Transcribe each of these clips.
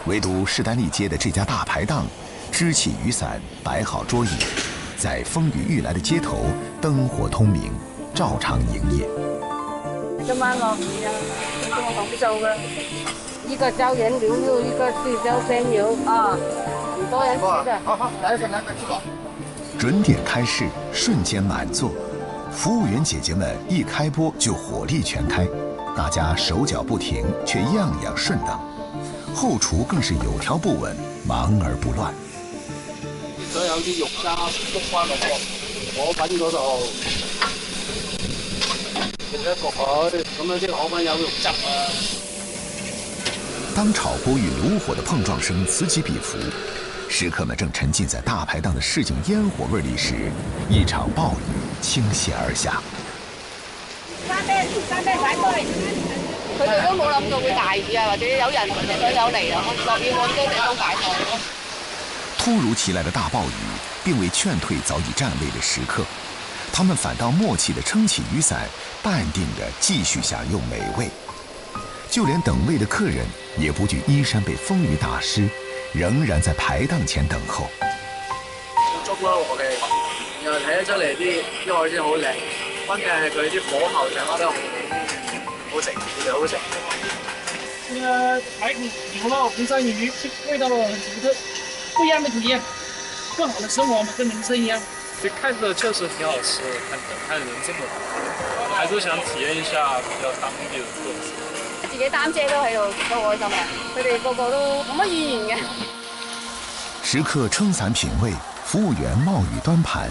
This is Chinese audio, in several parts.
唯獨士丹利街的這家大排檔，支起雨傘，擺好桌椅，在風雨欲來的街頭燈火通明，照常營業。今晚落雨啊，我講數嘅，一個椒鹽牛肉，一個碎椒鮮牛啊，很多人吃的。好，來一份兩個吃吧。準點開市，瞬間滿座，服務員姐姐們一開播就火力全開，大家手腳不停，卻樣樣順當。後廚更是有條不紊，忙而不亂。所有啲肉渣篤翻落個河粉嗰度，焗一焗佢，咁樣啲河粉有肉汁啊。當炒鍋與爐火的碰撞聲此起彼伏，食客們正沉浸在大排檔的市井煙火味裡時，一場暴雨傾瀉而下。佢哋都冇諗到會大雨啊，或者有人隊友嚟啊，落雨冇多地方擺檔。突如其來的大暴雨並未勸退早已站位的食客，他們反倒默契地撐起雨傘，淡定地繼續享用美味。就連等位的客人也不懼衣衫被風雨打濕，仍然在排檔前等候。粥咯，我哋又睇得出嚟啲海鮮好靚，關鍵係佢啲火候掌握得好食，特別好食。這個排骨牛肉紅燒魚，味道很獨特，不一樣的體驗，更好的生活嘛，跟人生一樣。就看着確實挺好吃，看人這麼多，還是想體驗一下比較當地的特色。自己擔遮都喺度，都開心嘅，佢哋個個都冇乜語言嘅。食客撐傘品味，服務員冒雨端盤，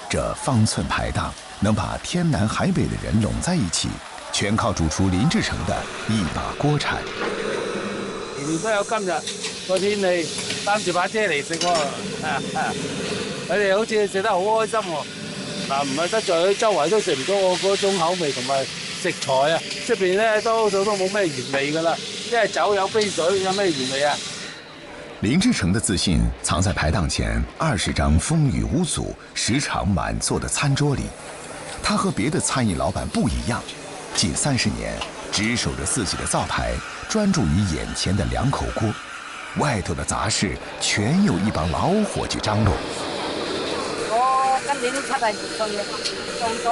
這方寸排檔能把天南海北的人攏在一起，全靠主廚林志成的一把鍋鏟。年年都有今日個天氣，擔住把遮嚟食喎，佢哋好似食得好開心喎。嗱，唔係得在佢周圍都食唔到我嗰種口味同埋食材啊，出邊咧多數都冇咩原味噶啦，一係酒有杯水，有咩原味啊？林志成的自信藏在排檔前20張風雨無阻、時常滿座的餐桌裡。他和別的餐飲老闆不一樣，近30年只守着自己的灶台，專注於眼前的兩口鍋，外頭的雜事全由一幫老夥計張羅。我今年70歲嘅，做咗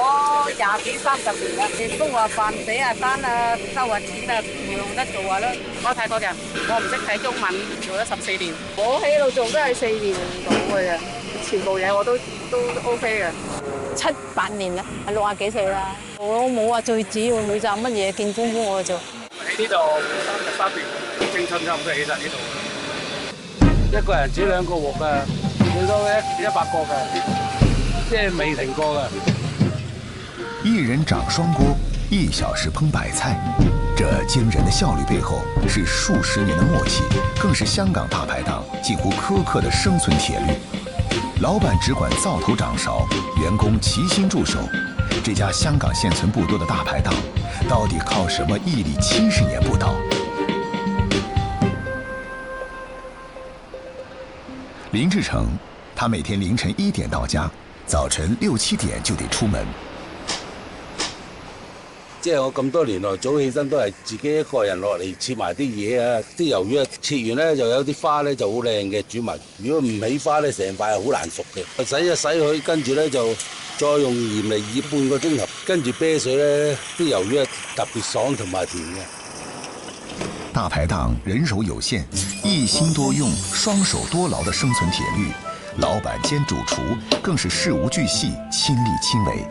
20幾30年啦。亦都話飯寫下單啊，收下錢啊，唔用得做下咯。我泰國人，我唔識睇中文，做咗14年。我喺度做都係4年到嘅啫，全部嘢我都 OK 嘅。7、8年啦，60幾歲啦。我冇話最主要每集乜嘢見功夫我做。喺呢度3年青春差唔多起晒呢度。一個人煮2個鑊㗎，最多100個㗎，即係未停過㗎。一人掌雙鍋，1小時烹100菜，這驚人的效率背後是數十年的默契，更是香港大排檔近乎苛刻的生存鐵律。老闆只管灶頭掌勺，員工齊心助手。這家香港現存不多的大排檔，到底靠什麼屹立70年不倒？林志成，他每天凌晨1點到家，早晨6、7點就得出門。即係我咁多年來早起身都係自己一個人落嚟切埋啲嘢啊！啲魷魚啊切完咧就有啲花咧就好靚嘅煮埋，如果唔起花咧成塊好難熟嘅。洗一洗佢，跟住咧就再用鹽嚟醃半個鐘頭，跟住啤水咧啲魷魚啊特別爽同埋甜嘅。大排檔人手有限，一心多用、雙手多勞的生存鐵律，老闆兼主廚更是事無巨細、親力親為。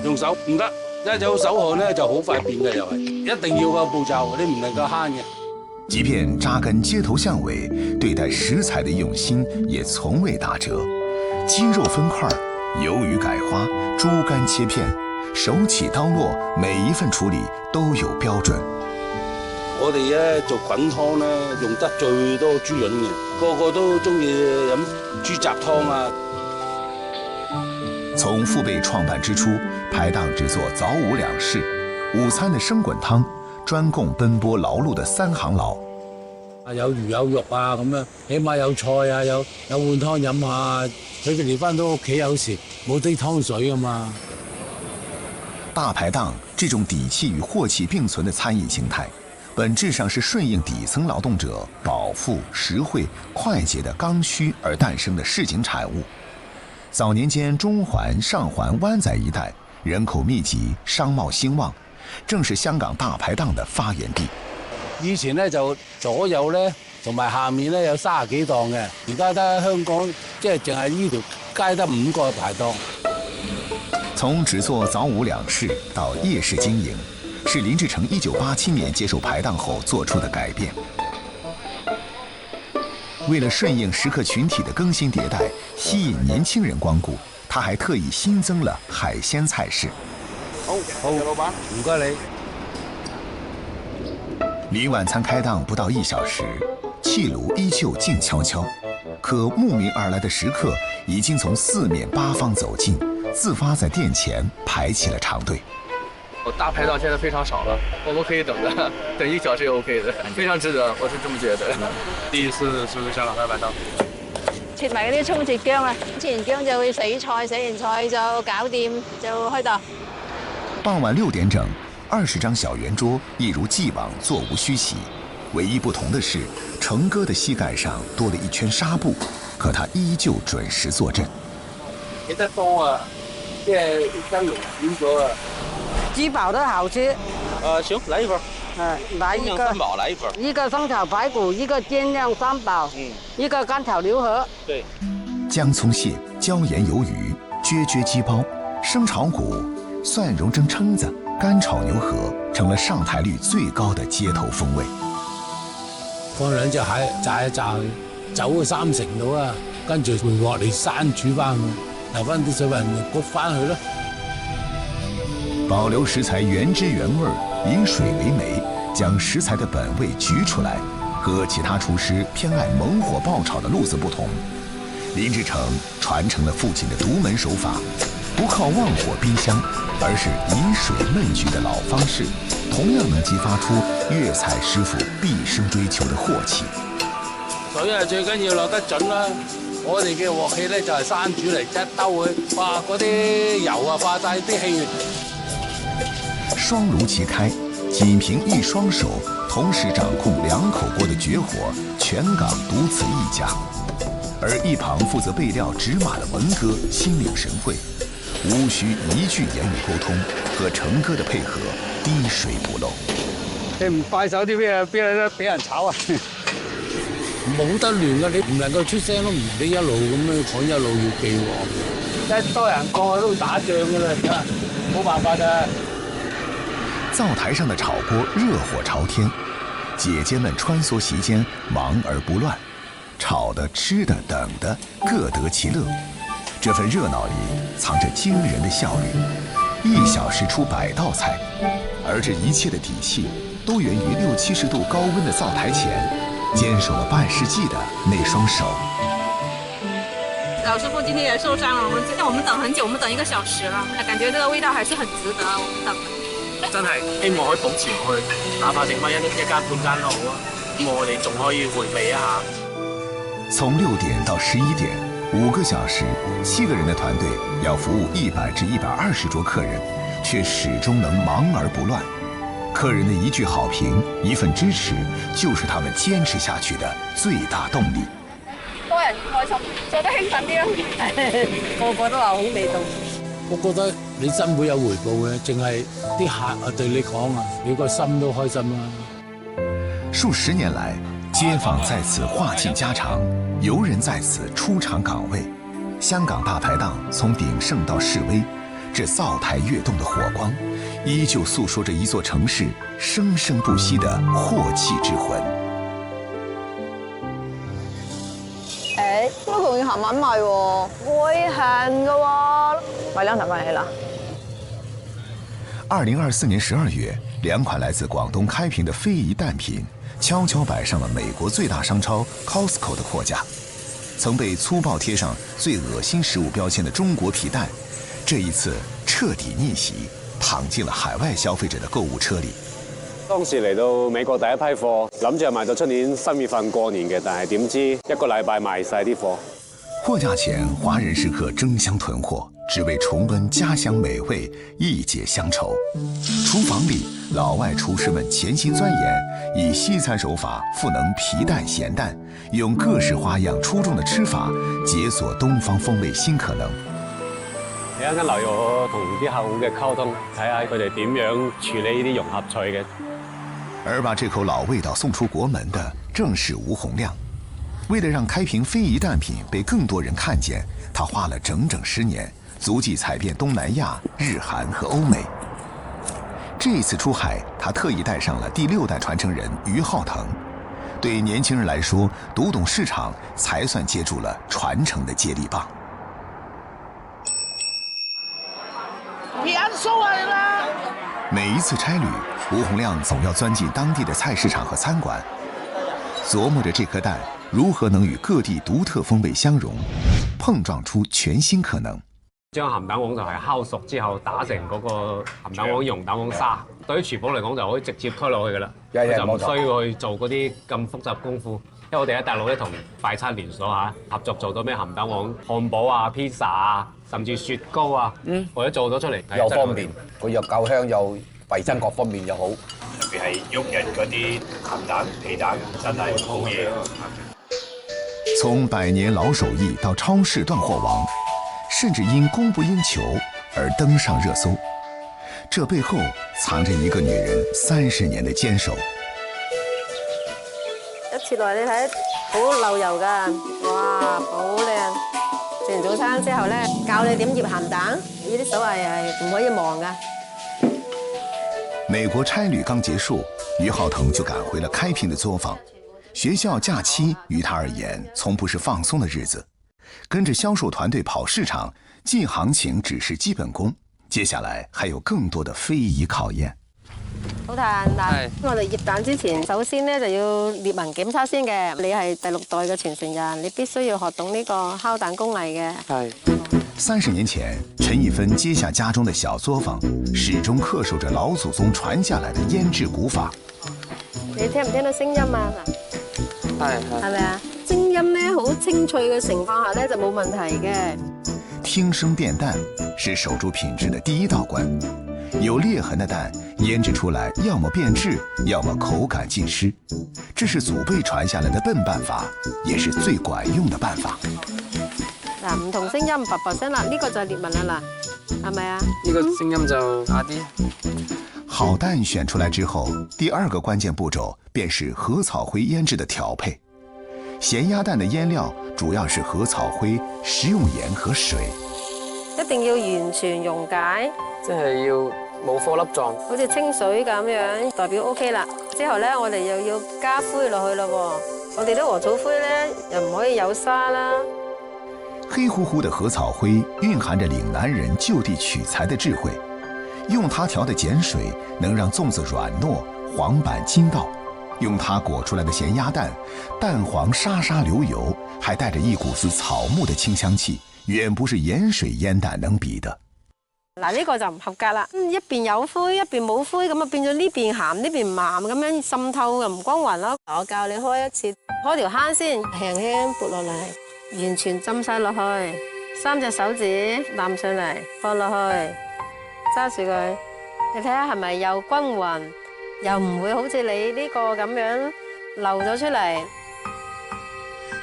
用手唔得。一有手汗咧就好快變嘅，又係一定要個步驟，你唔能夠慳嘅。即便扎根街頭巷尾，對待食材的用心也從未打折。雞肉分塊，魷魚改花，豬肝切片，手起刀落，每一份處理都有標準。我哋咧做滾湯咧用得最多豬潤嘅，個個都中意飲豬雜湯啊。從父輩創辦之初，排檔只做早午兩式，午餐的生滾湯專供奔波勞碌的3行佬。有魚有肉啊咁樣，起碼有菜啊，有碗湯飲下。佢哋翻到屋企有時冇啲湯水啊嘛。大排檔這種底氣與禍氣並存的餐飲形態，本質上是順應底層勞動者飽腹、實惠、快捷的剛需而誕生的市井產物。早年間，中環、上環、灣仔一帶人口密集，商貿興旺，正是香港大排檔的發源地。以前咧就左右咧同埋下面咧有30幾檔嘅，而家得香港即係淨係呢條街得5個排檔。從只做早午兩市到夜市經營，是林志成1987年接手排檔後做出的改變。為了順應食客群體的更新迭代，吸引年輕人光顧，他還特意新增了海鮮菜式。好，老闆，唔該你。離晚餐開檔不到1小時，氣爐依舊靜悄悄，可慕名而來的食客已經從四面八方走進，自發在店前排起了長隊。大排檔現在非常少了，我們可以等的，等1小時也 OK 的，非常值得，我是這麼覺得。第一次出香港大排檔，切埋嗰啲葱切薑啊，切完薑就會洗菜，洗完菜就搞掂，就開檔。傍晚6點整，20張小圓桌一如既往座無虛席，唯一不同的是，成哥的膝蓋上多了一圈紗布，可他依舊準時坐鎮。幾得多啊？即係蒸籠少咗啊！雞煲都好吃。行，來一份。來一個三寶，來一份。一個生炒排骨，一個煎釀三寶，一個乾炒牛河。對。薑蔥蟹、椒鹽魷魚、啫啫雞包、生炒骨、蒜蓉蒸蛏子、乾炒牛河，成了上台率最高的街頭風味。放兩隻蟹炸一炸佢，走個30成度啊，跟住回鑊嚟生煮翻佢，留翻啲水分焗翻佢咯。保留食材原汁原味，以水為媒，將食材的本味焗出來，和其他廚師偏愛猛火爆炒的路子不同。林志成傳承了父親的獨門手法，不靠旺火逼香，而是以水燜焗的老方式，同樣能激發出粵菜師傅畢生追求的鑊氣。水係最緊要落得準啦。我哋嘅鑊氣咧就係生煮嚟，一兜佢，哇！嗰啲油啊化晒啲氣。雙爐齊開，僅憑一雙手同時掌控2口鍋的絕活，全港獨此一家。而一旁負責備料紙馬的文哥心領神會，無需一句言語溝通，和成哥的配合滴水不漏。你唔快手啲咩？邊有得俾人炒啊？冇得亂噶，你唔能夠出聲咯，你一路咁樣講，一路要記喎。一多人過都會打仗噶啦，冇辦法㗎。灶台上的炒鍋熱火朝天，姐姐們穿梭席間，忙而不亂，炒的、吃的、等的，各得其樂。這份熱鬧裡藏着驚人的效率，1小時出100道菜，而這一切的底氣，都源於60、70度高溫的灶台前，堅守了半世紀的那雙手。老師傅今天也受傷了，我們等很久，我們等1個小時了，感覺這個味道還是很值得，我們等。真係希望可以保持落去，哪怕剩翻一間半間都好啊。咁我哋仲可以回味一下。從6點到11點，5個小時，7個人的團隊要服務100至120桌客人，卻始終能忙而不亂。客人的一句好評，一份支持，就是他們堅持下去的最大動力。多人開心，做得興奮啲咯，個個都話好味道。我覺得你真會有回報嘅，淨係啲客啊對你講啊，你個心都開心啦。數10年來，街坊在此話盡家常，遊人在此出場崗位。香港大排檔從鼎盛到式微，這灶台躍動的火光，依舊訴說着一座城市生生不息的鑊氣之魂。都同意行穩賣喎，會行嘅喎，買2台翻嚟啦。2024年12月，2款來自廣東開平的非遺誕品，悄悄擺上了美國最大商超 Costco 的貨架。曾被粗暴貼上最惡心食物標籤的中國皮蛋，這一次徹底逆襲，躺進了海外消費者的購物車裡。當時嚟到美國第一批貨，諗住係賣到出年3月份過年嘅，但係點知1個禮拜賣晒啲貨。貨架前，華人食客爭相囤貨，只為重溫家鄉美味，一解鄉愁。廚房裡，老外廚師們潛心鑽研，以西餐手法賦能皮蛋、鹹蛋，用各式花樣出眾的吃法，解鎖東方風味新可能。你一陣間留意我同啲客戶嘅溝通，睇下佢哋點樣處理呢啲融合菜嘅。而把這口老味道送出國門的，正是吳洪亮。為了讓開平非遺誕品被更多人看見，他花了整整10年，足跡踩遍東南亞、日韓和歐美。這次出海，他特意帶上了第6代傳承人於浩騰。對年輕人來說，讀懂市場才算接住了傳承的接力棒。每一次差旅，吳洪亮總要鑽進當地的菜市場和餐館，琢磨着這顆蛋如何能與各地獨特風味相融，碰撞出全新可能。將鹹蛋黃就係烤熟之後打成嗰個鹹蛋黃蓉、蛋黃沙，對於廚房嚟講就可以直接推落去㗎啦，就唔需要去做嗰啲咁複雜功夫。因為我哋喺大陸咧同快餐連鎖合作做到咩鹹蛋黃漢堡啊、披薩啊，甚至雪糕啊，我都做到出嚟。又方便，佢又夠香，又衞生各方面又好。特別係喐人嗰啲鹹蛋、皮蛋，真係好嘢。從百年老手藝到超市斷貨王，甚至因供不應求而登上熱搜，這背後藏着一個女人30年的堅守。一切落你睇，好漏油㗎，哇，好靚！食完早餐之後咧，教你點醃鹹蛋，呢啲手藝係唔可以忘㗎。美國差旅剛結束，於浩騰就趕回了開平的作坊。學校假期於他而言，從不是放鬆的日子。跟着銷售團隊跑市場，進行情只是基本功，接下來還有更多的非遺考驗。好彈嗱，我哋醃蛋之前，首先咧就要列文檢測先嘅。你係第6代嘅傳承人，你必須要學懂呢個敲蛋工藝嘅。係。30年前，陳一芬接下家中的小作坊，始終恪守着老祖宗傳下來的醃製古法。你聽唔聽到聲音啊？係咪啊？聲音咧好清脆嘅情況下咧就冇問題嘅。聽聲辨蛋是守住品質的第一道關。有裂痕的蛋醃製出來，要麼變質，要麼口感盡失。這是祖輩傳下來的笨辦法，也是最管用的辦法。嗱，唔同聲音，叭叭聲啦，呢個就係裂紋啦，嗱，係咪啊？呢個聲音就啞啲。好蛋選出來之後，第2個關鍵步驟便是禾草灰醃製的調配。鹹鴨蛋的醃料主要是禾草灰、食用鹽和水。一定要完全溶解，即係要冇顆粒狀，好似清水咁樣，代表 OK 啦。之後咧，我哋又要加灰落去咯喎。我哋啲禾草灰咧，又唔可以有沙啦。黑乎乎的禾草灰蘊含着嶺南人就地取材的智慧，用它調的鹼水能讓粽子軟糯、黃板筋道。用它裹出來的鹹鴨蛋，蛋黃沙沙流油，還帶着一股子草木的清香氣，遠不是鹽水醃蛋能比的。嗱，呢個就唔合格啦，一邊有灰，一邊冇灰，咁啊變咗呢邊鹹，呢邊唔鹹，咁樣滲透又唔均勻咯。我教你開一次，開條坑先，輕輕撥落嚟，完全浸晒落去，3隻手指攬上嚟，放落去，揸住佢，你睇下係咪又均勻？又唔會好似你呢個咁樣漏咗出嚟。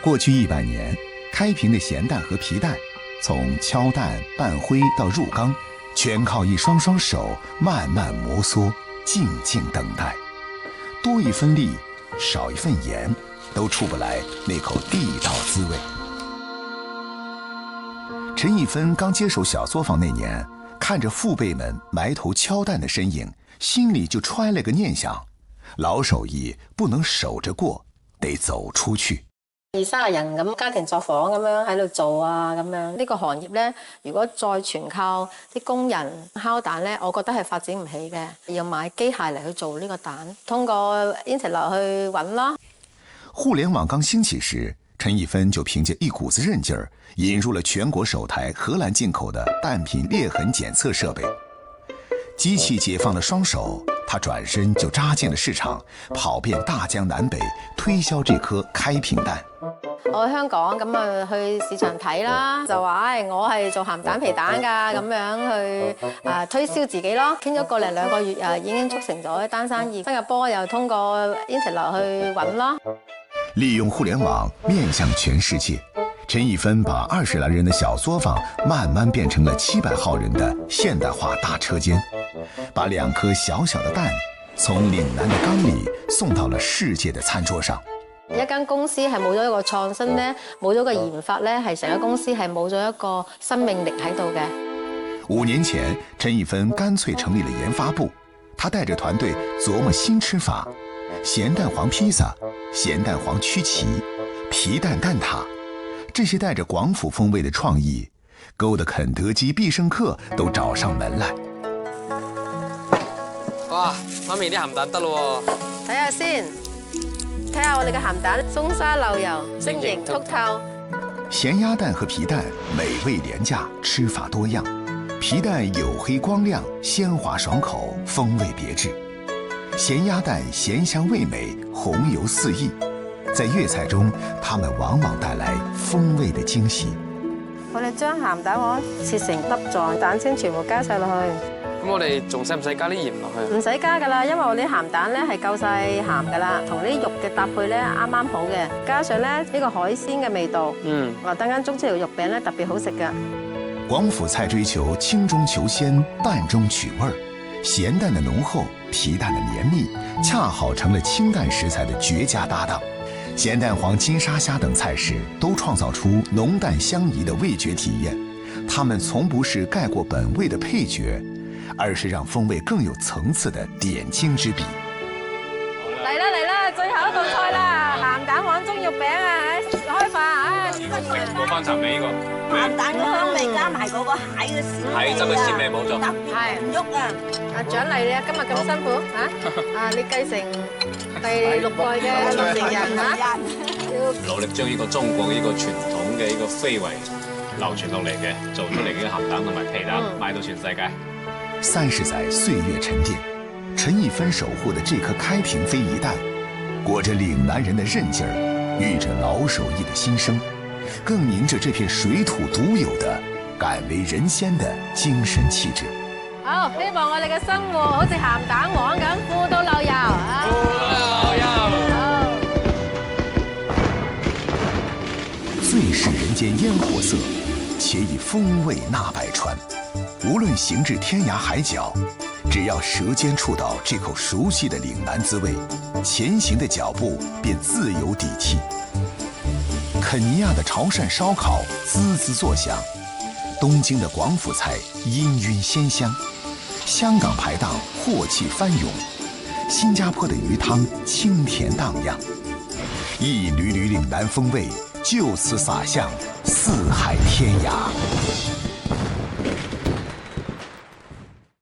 過去100年，開平的鹹蛋和皮蛋，從敲蛋、拌灰到入缸，全靠一雙雙手慢慢摩挲，靜靜等待。多一分力，少一份鹽，都出不來那口地道滋味。陳一芬剛接手小作坊那年，看着父輩們埋頭敲蛋的身影，心裡就揣了個念想：老手藝不能守着過，得走出去。20-30人咁家庭作坊咁樣喺度做啊，咁樣呢個行業咧，如果再全靠啲工人敲蛋咧，我覺得係發展唔起嘅，要買機械嚟去做呢個蛋，通過 Internet 去揾啦。互聯網剛興起時，陳一芬就憑借一股子韌勁兒，引入了全國首台荷蘭進口的蛋品裂痕檢測設備。機器解放了雙手，他轉身就扎進了市場，跑遍大江南北，推銷這顆開平蛋。我喺香港咁啊去市場睇啦，就話我係做鹹蛋皮蛋㗎，咁樣去推銷自己咯。傾咗個零2個月已經促成咗一單生意。新加坡又通過 Internet 去揾咯。利用互聯網面向全世界，陳逸芬把20來人的小作坊慢慢變成了700號人的現代化大車間，把2顆小小的蛋從嶺南的缸裡送到了世界的餐桌上。一間公司係冇咗一個創新咧，冇咗個研發咧，係成個公司係冇咗一個生命力喺度嘅。5年前，陳逸芬乾脆成立了研發部，他帶着團隊琢磨新吃法：鹹蛋黃披薩、鹹蛋黃曲奇、皮蛋蛋撻，這些帶着廣府風味的創意，勾得肯德基、必勝客都找上門來。哇，媽咪啲鹹蛋得咯喎！睇下先，睇下我哋嘅鹹蛋鬆沙漏油，晶瑩剔透。鹹鴨蛋和皮蛋美味廉價，吃法多樣。皮蛋黝黑光亮，鮮滑爽口，風味別致。鹹鴨蛋鹹香味美，紅油四溢。在粵菜中，它們往往帶來風味的驚喜。我哋將鹹蛋黃切成粒狀，蛋清全部加晒落去。咁我哋仲使唔使加啲鹽落去？唔使加噶啦，因為我啲鹹蛋咧係夠晒鹹噶啦，同啲肉嘅搭配咧啱啱好嘅，加上咧呢個海鮮嘅味道，話等間中秋條肉餅咧特別好食噶。廣府菜追求清中求鮮，淡中取味兒，鹹蛋的濃厚，皮蛋的綿密，恰好成了清淡食材的絕佳搭檔。鹹蛋黃金沙蝦等菜式都創造出濃淡相宜的味覺體驗，它們從不是蓋過本味的配角，而是讓風味更有層次的點睛之筆。嚟啦嚟啦，最後一道菜啦，鹹蛋黃中肉餅啊！開飯啊！冇翻尋味呢個。鹹蛋嘅香味加埋嗰個蟹嘅鮮味啊！蟹汁嘅鮮味冇錯。係唔喐啊！阿蔣麗你今日咁辛苦嚇，你繼承第6代嘅傳人嚇，努力將呢個中國呢個傳統嘅呢個非遺流傳落嚟嘅，做出嚟嘅鹹蛋同埋皮蛋賣到全世界。30載歲月沉澱，陳逸芬守護的這顆開平非遺蛋，裹着嶺南人的韌勁兒，寓着老手藝的心聲，更凝着這片水土獨有的敢為人先的精神氣質。好，希望我哋嘅生活好似鹹蛋黃咁，富到流油。最是人間煙火色，且以風味納百川。無論行至天涯海角，只要舌尖觸到這口熟悉的嶺南滋味，前行的腳步便自有底氣。肯尼亞的潮汕燒烤滋滋作響，東京的廣府菜氤氲鮮香，香港排檔禍氣翻湧，新加坡的魚湯清甜蕩漾，一縷縷嶺南風味就此灑向四海天涯。